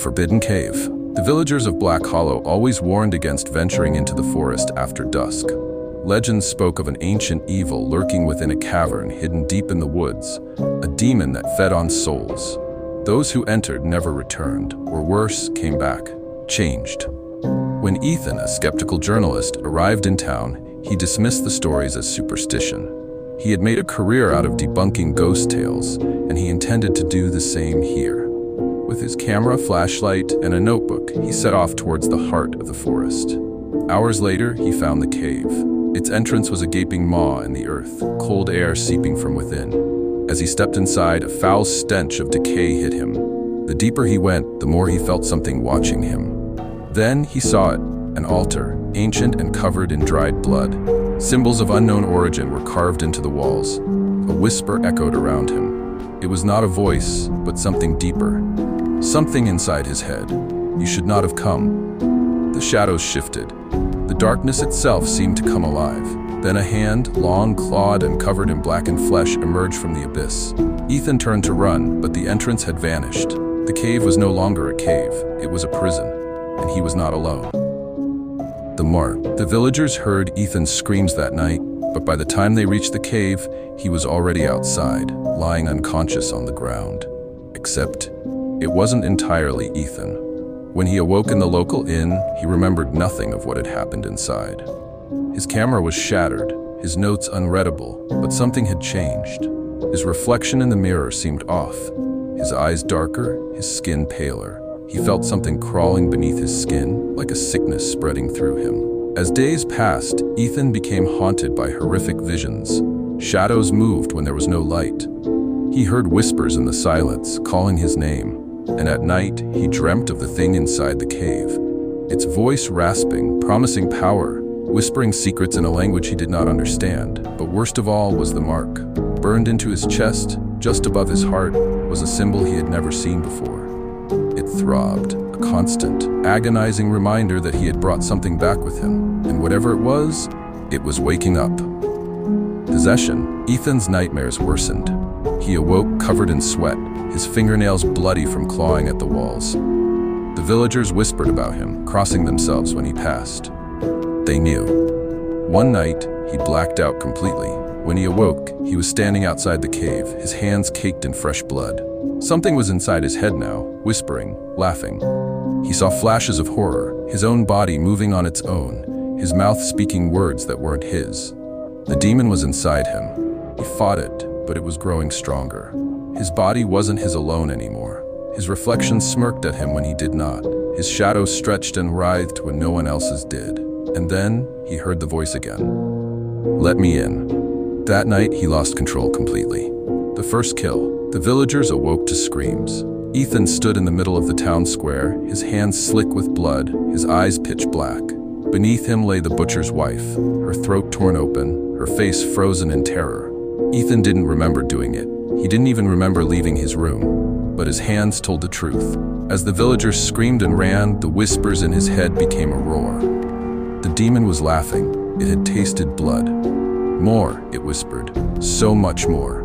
forbidden cave. The villagers of Black Hollow always warned against venturing into the forest after dusk. Legends spoke of an ancient evil lurking within a cavern hidden deep in the woods, a demon that fed on souls. Those who entered never returned, or worse, came back, changed. When Ethan, a skeptical journalist, arrived in town, he dismissed the stories as superstition. He had made a career out of debunking ghost tales, and he intended to do the same here. With his camera, flashlight, and a notebook, he set off towards the heart of the forest. Hours later, he found the cave. Its entrance was a gaping maw in the earth, cold air seeping from within. As he stepped inside, a foul stench of decay hit him. The deeper he went, the more he felt something watching him. Then he saw it, an altar, ancient and covered in dried blood. Symbols of unknown origin were carved into the walls. A whisper echoed around him. It was not a voice, but something deeper. Something inside his head. You should not have come. The shadows shifted. The darkness itself seemed to come alive. Then a hand, long, clawed, and covered in blackened flesh, emerged from the abyss. Ethan turned to run, but the entrance had vanished. The cave was no longer a cave. It was a prison, and he was not alone. The mark. The villagers heard Ethan's screams that night, but by the time they reached the cave, he was already outside, lying unconscious on the ground. Except, it wasn't entirely Ethan. When he awoke in the local inn, he remembered nothing of what had happened inside. His camera was shattered, his notes unreadable, but something had changed. His reflection in the mirror seemed off, his eyes darker, his skin paler. He felt something crawling beneath his skin, like a sickness spreading through him. As days passed, Ethan became haunted by horrific visions. Shadows moved when there was no light. He heard whispers in the silence, calling his name. And at night, he dreamt of the thing inside the cave. Its voice rasping, promising power, whispering secrets in a language he did not understand. But worst of all was the mark. Burned into his chest, just above his heart, was a symbol he had never seen before. It throbbed, a constant, agonizing reminder that he had brought something back with him. And whatever it was waking up. Possession. Ethan's nightmares worsened. He awoke covered in sweat, his fingernails bloody from clawing at the walls. The villagers whispered about him, crossing themselves when he passed. They knew. One night, he blacked out completely. When he awoke, he was standing outside the cave, his hands caked in fresh blood. Something was inside his head now, whispering, laughing. He saw flashes of horror, his own body moving on its own, his mouth speaking words that weren't his. The demon was inside him. He fought it, but it was growing stronger. His body wasn't his alone anymore. His reflection smirked at him when he did not. His shadows stretched and writhed when no one else's did. And then, he heard the voice again. Let me in. That night, he lost control completely. The first kill. The villagers awoke to screams. Ethan stood in the middle of the town square, his hands slick with blood, his eyes pitch black. Beneath him lay the butcher's wife, her throat torn open, her face frozen in terror. Ethan didn't remember doing it. He didn't even remember leaving his room. But his hands told the truth. As the villagers screamed and ran, the whispers in his head became a roar. The demon was laughing. It had tasted blood. More, it whispered. So much more.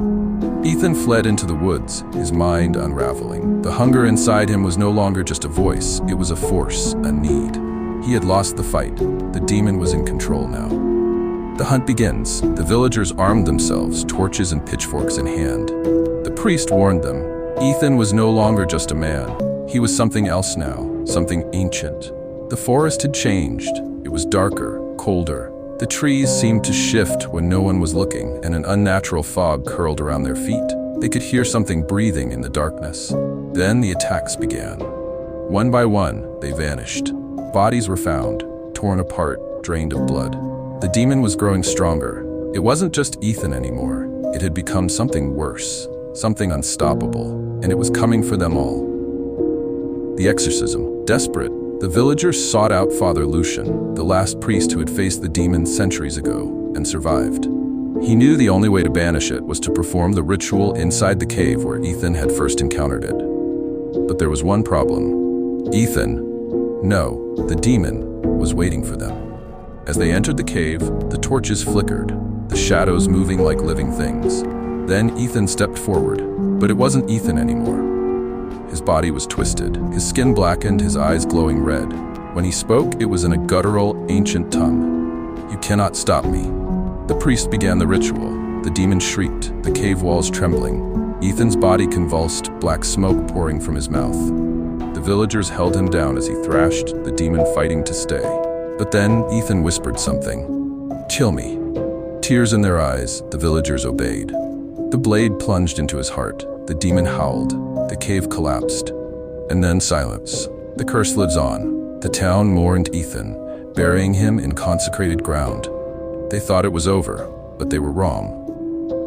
Ethan fled into the woods, his mind unraveling. The hunger inside him was no longer just a voice, it was a force, a need. He had lost the fight. The demon was in control now. The hunt begins. The villagers armed themselves, torches and pitchforks in hand. The priest warned them. Ethan was no longer just a man. He was something else now, something ancient. The forest had changed. It was darker, colder. The trees seemed to shift when no one was looking, and an unnatural fog curled around their feet. They could hear something breathing in the darkness. Then the attacks began. One by one, they vanished. Bodies were found, torn apart, drained of blood. The demon was growing stronger. It wasn't just Ethan anymore. It had become something worse, something unstoppable, and it was coming for them all. The exorcism. Desperate, the villagers sought out Father Lucian, the last priest who had faced the demon centuries ago and survived. He knew the only way to banish it was to perform the ritual inside the cave where Ethan had first encountered it. But there was one problem. The demon, was waiting for them. As they entered the cave, the torches flickered, the shadows moving like living things. Then Ethan stepped forward, but it wasn't Ethan anymore. His body was twisted, his skin blackened, his eyes glowing red. When he spoke, it was in a guttural, ancient tongue. "You cannot stop me." The priest began the ritual. The demon shrieked, the cave walls trembling. Ethan's body convulsed, black smoke pouring from his mouth. The villagers held him down as he thrashed, the demon fighting to stay. But then Ethan whispered something. "Kill me." Tears in their eyes, the villagers obeyed. The blade plunged into his heart. The demon howled. The cave collapsed. And then silence. The curse lives on. The town mourned Ethan, burying him in consecrated ground. They thought it was over, but they were wrong.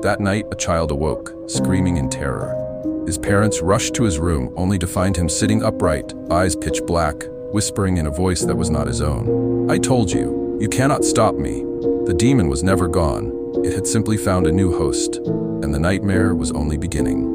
That night, a child awoke, screaming in terror. His parents rushed to his room, only to find him sitting upright, eyes pitch black, whispering in a voice that was not his own. "I told you, you cannot stop me." The demon was never gone. It had simply found a new host, and the nightmare was only beginning.